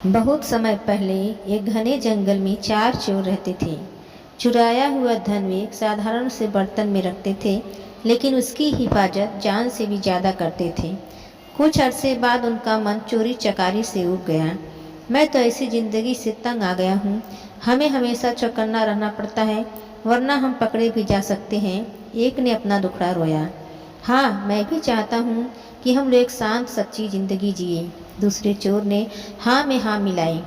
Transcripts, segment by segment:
बहुत समय पहले एक घने जंगल में चार चोर रहते थे। चुराया हुआ धन वे एक साधारण से बर्तन में रखते थे, लेकिन उसकी हिफाजत जान से भी ज़्यादा करते थे। कुछ अरसे बाद उनका मन चोरी चकारी से उब गया। मैं तो ऐसी ज़िंदगी से तंग आ गया हूँ। हमें हमेशा चौकन्ना रहना पड़ता है, वरना हम पकड़े भी जा सकते हैं। एक ने अपना दुखड़ा रोया। हाँ, मैं भी चाहता हूँ कि हम लोग एक शांत सच्ची ज़िंदगी जिए। दूसरे चोर ने हाँ में हाँ मिलाई।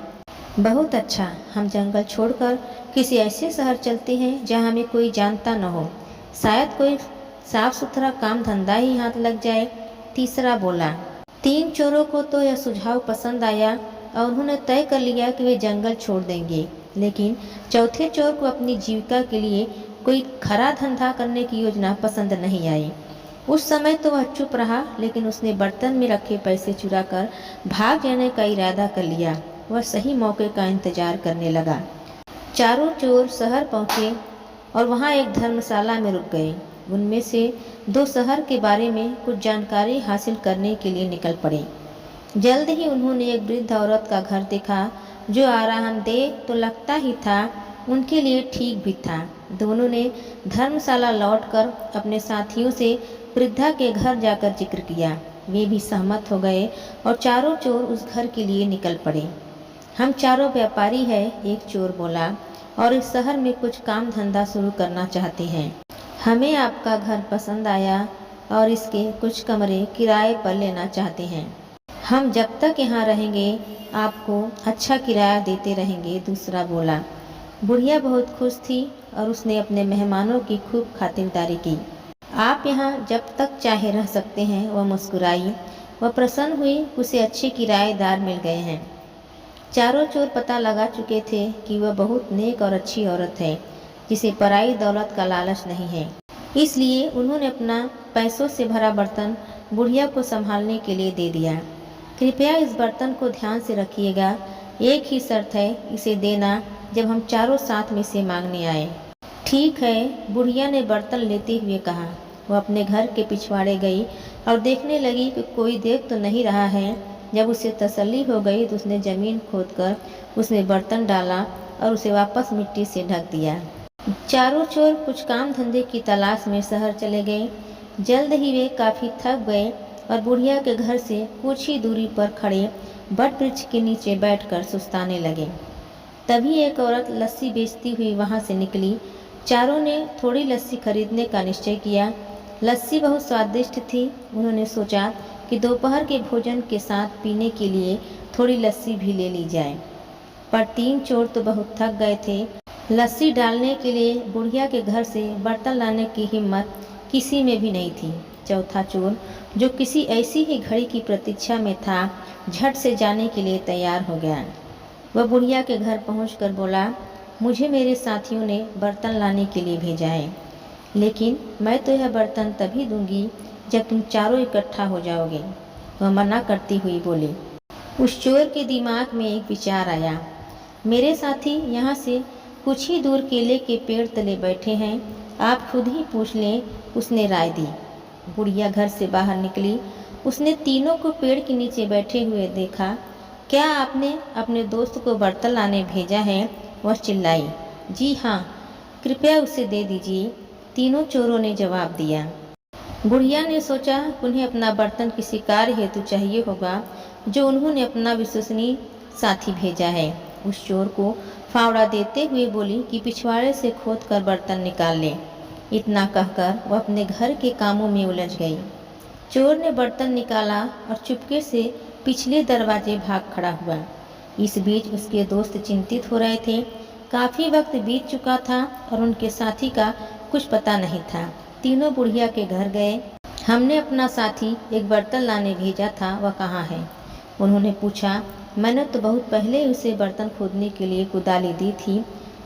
बहुत अच्छा, हम जंगल छोड़कर किसी ऐसे शहर चलते हैं जहाँ हमें कोई जानता न हो। शायद कोई साफ सुथरा काम धंधा ही हाथ लग जाए। तीसरा बोला। तीन चोरों को तो यह सुझाव पसंद आया और उन्होंने तय कर लिया कि वे जंगल छोड़ देंगे, लेकिन चौथे चोर को अपनी जीविका के लिए कोई खरा धंधा करने की योजना पसंद नहीं आई। उस समय तो वह चुप रहा, लेकिन उसने बर्तन में रखे पैसे चुराकर भाग जाने का इरादा कर लिया। वह सही मौके का इंतजार करने लगा। चारों चोर शहर पहुंचे और वहां एक धर्मशाला में रुक गए। उनमें से दो शहर के बारे में कुछ जानकारी हासिल करने के लिए निकल पड़े। जल्द ही उन्होंने एक वृद्ध औरत का घर देखा, जो आरामदेह तो लगता ही था, उनके लिए ठीक भी था। दोनों ने धर्मशाला लौटकर अपने साथियों से वृद्धा के घर जाकर जिक्र किया। वे भी सहमत हो गए और चारों चोर उस घर के लिए निकल पड़े। हम चारों व्यापारी हैं, एक चोर बोला, और इस शहर में कुछ काम धंधा शुरू करना चाहते हैं। हमें आपका घर पसंद आया और इसके कुछ कमरे किराए पर लेना चाहते हैं। हम जब तक यहाँ रहेंगे आपको अच्छा किराया देते रहेंगे, दूसरा बोला। बुढ़िया बहुत खुश थी और उसने अपने मेहमानों की खूब खातिरदारी की। आप यहाँ जब तक चाहे रह सकते हैं, वह मुस्कुराई। वह प्रसन्न हुई, उसे अच्छे किराएदार मिल गए हैं। चारों चोर पता लगा चुके थे कि वह बहुत नेक और अच्छी औरत है, जिसे पराई दौलत का लालच नहीं है। इसलिए उन्होंने अपना पैसों से भरा बर्तन बुढ़िया को संभालने के लिए दे दिया। कृपया इस बर्तन को ध्यान से रखिएगा। एक ही शर्त है, इसे देना जब हम चारों साथ में से मांगने आए। ठीक है, बुढ़िया ने बर्तन लेते हुए कहा। वह अपने घर के पिछवाड़े गई और देखने लगी कि कोई देख तो नहीं रहा है। जब उसे तसल्ली हो गई तो उसने ज़मीन खोदकर उसमें बर्तन डाला और उसे वापस मिट्टी से ढक दिया। चारों चोर कुछ काम धंधे की तलाश में शहर चले गए। जल्द ही वे काफ़ी थक गए और बुढ़िया के घर से कुछ ही दूरी पर खड़े बट वृक्ष के नीचे बैठकर सुस्ताने लगे। तभी एक औरत लस्सी बेचती हुई वहां से निकली। चारों ने थोड़ी लस्सी खरीदने का निश्चय किया। लस्सी बहुत स्वादिष्ट थी। उन्होंने सोचा कि दोपहर के भोजन के साथ पीने के लिए थोड़ी लस्सी भी ले ली जाए। पर तीन चोर तो बहुत थक गए थे। लस्सी डालने के लिए बुढ़िया के घर से बर्तन लाने की हिम्मत किसी में भी नहीं थी। चौथा चोर, जो किसी ऐसी ही घड़ी की प्रतीक्षा में था, झट से जाने के लिए तैयार हो गया। वह बुढ़िया के घर पहुंचकर बोला, मुझे मेरे साथियों ने बर्तन लाने के लिए भेजा है, लेकिन मैं तो यह बर्तन तभी दूंगी जब तुम चारों इकट्ठा हो जाओगे। वह मना करती हुई बोली। उस चोर के दिमाग में एक विचार आया। मेरे साथी यहाँ से कुछ ही दूर केले के पेड़ तले बैठे हैं, आप खुद ही पूछ लें, उसने राय दी। बुढ़िया घर से बाहर निकली। उसने तीनों को पेड़ के नीचे बैठे हुए देखा। क्या आपने अपने दोस्त को बर्तन लाने भेजा है? वह चिल्लाई। जी हाँ, कृपया उसे दे दीजिए, तीनों चोरों ने जवाब दिया। बुढ़िया ने सोचा उन्हें अपना बर्तन किसी कार्य हेतु चाहिए होगा, जो उन्होंने अपना विश्वसनीय साथी भेजा है। उस चोर को फावड़ा देते हुए बोली कि पिछवाड़े से खोद कर बर्तन निकाल ले। इतना कहकर वह अपने घर के कामों में उलझ गई। चोर ने बर्तन निकाला और चुपके से पिछले दरवाजे भाग खड़ा हुआ। इस बीच उसके दोस्त चिंतित हो रहे थे। काफ़ी वक्त बीत चुका था और उनके साथी का कुछ पता नहीं था। तीनों बुढ़िया के घर गए। हमने अपना साथी एक बर्तन लाने भेजा था, वह कहाँ है? उन्होंने पूछा। मैंने तो बहुत पहले उसे बर्तन खोदने के लिए कुदाली दी थी,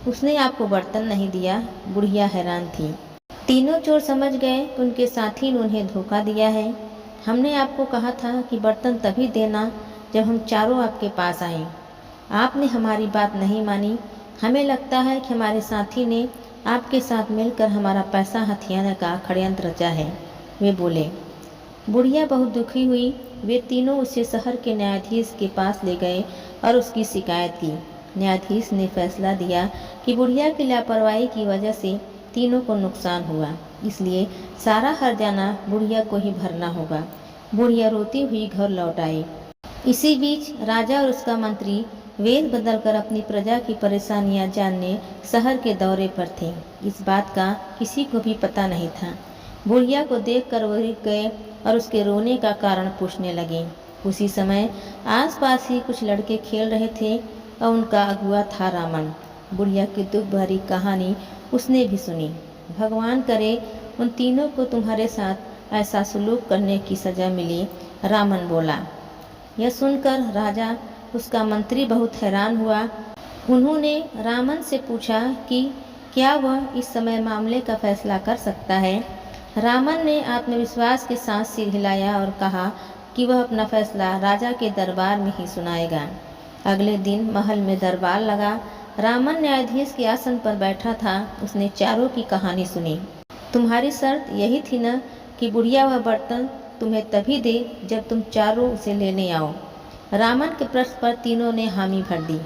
उसने आपको बर्तन नहीं दिया। बुढ़िया हैरान थी। तीनों चोर समझ गए कि उनके साथी ने उन्हें धोखा दिया है। हमने आपको कहा था कि बर्तन तभी देना जब हम चारों आपके पास आएं। आपने हमारी बात नहीं मानी। हमें लगता है कि हमारे साथी ने आपके साथ मिलकर हमारा पैसा हथियाने का षड्यंत्र रचा है, वे बोले। बुढ़िया बहुत दुखी हुई। वे तीनों उसे शहर के न्यायाधीश के पास ले गए और उसकी शिकायत की। न्यायाधीश ने फैसला दिया कि बुढ़िया की लापरवाही की वजह से तीनों को नुकसान हुआ, इसलिए सारा हर्जाना बुढ़िया को ही भरना होगा। बुढ़िया रोती हुई घर लौट आई। इसी बीच राजा और उसका मंत्री वेश बदलकर अपनी प्रजा की परेशानियां जानने शहर के दौरे पर थे। इस बात का किसी को भी पता नहीं था। बुढ़िया को देखकर वो रुक गए और उसके रोने का कारण पूछने लगे। उसी समय आसपास ही कुछ लड़के खेल रहे थे और उनका अगुआ था रामन। बुढ़िया की दुख भरी कहानी उसने भी सुनी। भगवान करे उन तीनों को तुम्हारे साथ ऐसा सुलूक करने की सजा मिली, रामन बोला। यह सुनकर राजा उसका मंत्री बहुत हैरान हुआ। उन्होंने रामन से पूछा कि क्या वह इस समय मामले का फैसला कर सकता है। रामन ने आत्मविश्वास के साथ सिर हिलाया और कहा कि वह अपना फैसला राजा के दरबार में ही सुनाएगा। अगले दिन महल में दरबार लगा। रामन न्यायाधीश के आसन पर बैठा था। उसने चारों की कहानी सुनी। तुम्हारी शर्त यही थी न कि बुढ़िया वह बर्तन तुम्हें तभी दे जब तुम चारों उसे लेने आओ। रामन के प्रश्न पर तीनों ने हामी भर दी।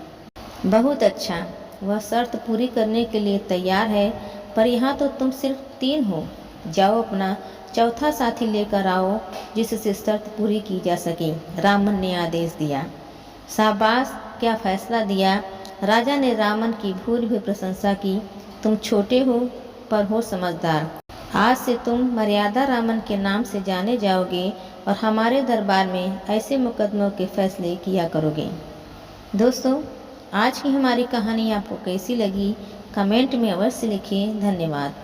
बहुत अच्छा, वह शर्त पूरी करने के लिए तैयार है, पर यहाँ तो तुम सिर्फ 3 हो। जाओ अपना चौथा साथी लेकर आओ जिससे शर्त पूरी की जा सके, रामन ने आदेश दिया। शाबाश, क्या फैसला दिया। राजा ने रामन की भूरी भी प्रशंसा की। तुम छोटे हो पर हो समझदार। आज से तुम मर्यादा रामन के नाम से जाने जाओगे और हमारे दरबार में ऐसे मुकदमों के फैसले किया करोगे। दोस्तों, आज की हमारी कहानी आपको कैसी लगी कमेंट में अवश्य लिखिए। धन्यवाद।